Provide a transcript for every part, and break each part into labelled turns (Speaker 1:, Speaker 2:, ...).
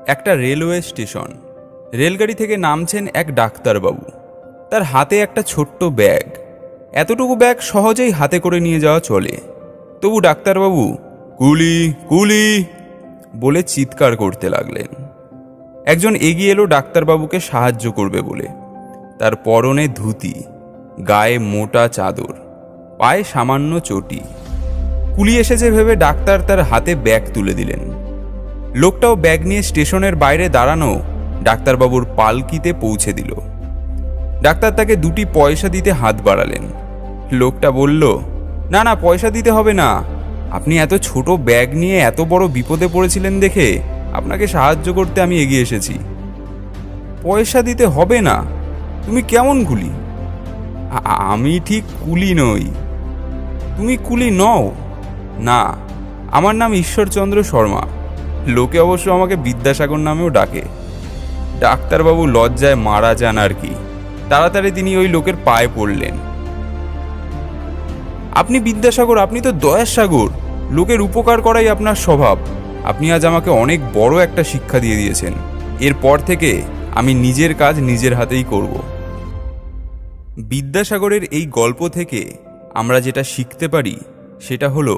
Speaker 1: একটা railway station. রেলগাড়ি থেকে নামছেন এক ডাক্তারবাবু। তার হাতে একটা ছোট্ট ব্যাগ। এতটুকু ব্যাগ সহজেই হাতে করে নিয়ে যাওয়া চলে, তবু ডাক্তারবাবু কুলি কুলি বলে চিৎকার করতে লাগলেন। একজন এগিয়ে এলো ডাক্তারবাবুকে সাহায্য করবে বলে। তার পরনে ধুতি, গায়ে মোটা চাদর, পায়ে সামান্য চটি। কুলি এসেছে ভেবে ডাক্তার তার হাতে ব্যাগ তুলে দিলেন। লোকটাও ব্যাগ নিয়ে স্টেশনের বাইরে দাঁড়ানো ডাক্তারবাবুর পালকিতে পৌঁছে দিল। ডাক্তার তাকে 2টি পয়সা দিতে হাত বাড়ালেন। লোকটা বলল, না না, পয়সা দিতে হবে না, আপনি এত ছোট ব্যাগ নিয়ে এত বড় বিপদে পড়েছিলেন দেখে আপনাকে সাহায্য করতে আমি এগিয়ে এসেছি। পয়সা দিতে হবে না? তুমি কেমন কুলি? আমি ঠিক কুলি নই। তুমি কুলি নও? না, আমার নাম ঈশ্বরচন্দ্র শর্মা। লোকে অবশ্য আমাকে বিদ্যাসাগর নামেও ডাকে। ডাক্তারবাবু লজ্জায় মারা যান আর কি। তাড়াতাড়ি তিনি ওই লোকের পায়ে পড়লেন। আপনি বিদ্যাসাগর, আপনি তো দয়ার সাগর। লোকের উপকার করাই আপনার স্বভাব। আপনি আজ আমাকে অনেক বড় একটা শিক্ষা দিয়ে দিয়েছেন। এরপর থেকে আমি নিজের কাজ নিজের হাতেই করব। বিদ্যাসাগরের এই গল্প থেকে আমরা যেটা শিখতে পারি সেটা হলো,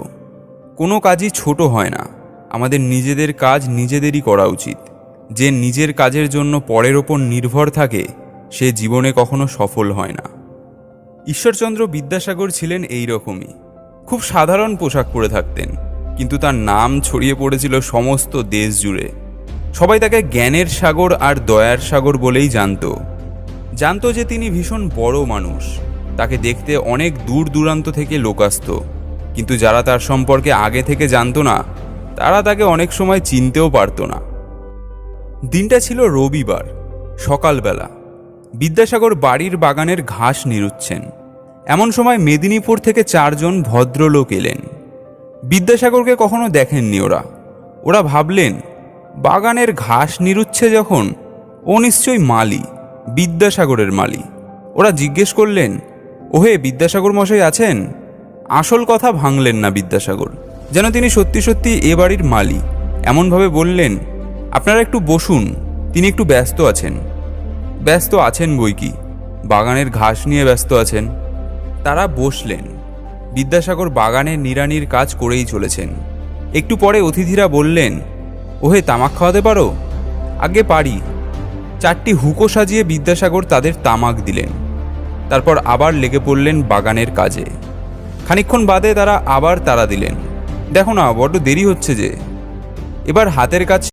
Speaker 1: কোনো কাজই ছোট হয় না। আমাদের নিজেদের কাজ নিজেদেরই করা উচিত। যে নিজের কাজের জন্য পরের ওপর নির্ভর থাকে সে জীবনে কখনো সফল হয় না। ঈশ্বরচন্দ্র বিদ্যাসাগর ছিলেন এই রকমই। খুব সাধারণ পোশাক পরে থাকতেন, কিন্তু তার নাম ছড়িয়ে পড়েছিল সমস্ত দেশ জুড়ে। সবাই তাকে জ্ঞানের সাগর আর দয়ার সাগর বলেই জানতো যে তিনি ভীষণ বড় মানুষ। তাকে দেখতে অনেক দূর দূরান্ত থেকে লোক আসত, কিন্তু যারা তার সম্পর্কে আগে থেকে জানতো না তারা তাকে অনেক সময় চিনতেও পারত না। দিনটা ছিল রবিবার। সকালবেলা বিদ্যাসাগর বাড়ির বাগানের ঘাস নিরুচ্ছেন। এমন সময় মেদিনীপুর থেকে 4 জন ভদ্রলোক এলেন। বিদ্যাসাগরকে কখনো দেখেননি ওরা ভাবলেন, বাগানের ঘাস নিরুচ্ছে যখন, ও নিশ্চয়ই মালি, বিদ্যাসাগরের মালি। ওরা জিজ্ঞেস করলেন, ওহে বিদ্যাসাগর মশাই আছেন? আসল কথা ভাঙলেন না বিদ্যাসাগর, যেন তিনি সত্যি সত্যি এ বাড়ির মালি। এমনভাবে বললেন, আপনারা একটু বসুন, তিনি একটু ব্যস্ত আছেন। ব্যস্ত আছেন বই কি, বাগানের ঘাস নিয়ে ব্যস্ত আছেন। তারা বসলেন। বিদ্যাসাগর বাগানের নিড়ানির কাজ করেই চলেছেন। একটু পরে অতিথিরা বললেন, ওহে তামাক খাওয়াতে পারো? আগে পারি। 4টি হুঁকো সাজিয়ে বিদ্যাসাগর তাদের তামাক দিলেন। তারপর আবার লেগে পড়লেন বাগানের কাজে। খানিকক্ষণ বাদে তারা আবার তাড়া দিলেন, দেখো না বড্ড দেরি হচ্ছে যে। এবার হাতের কাজ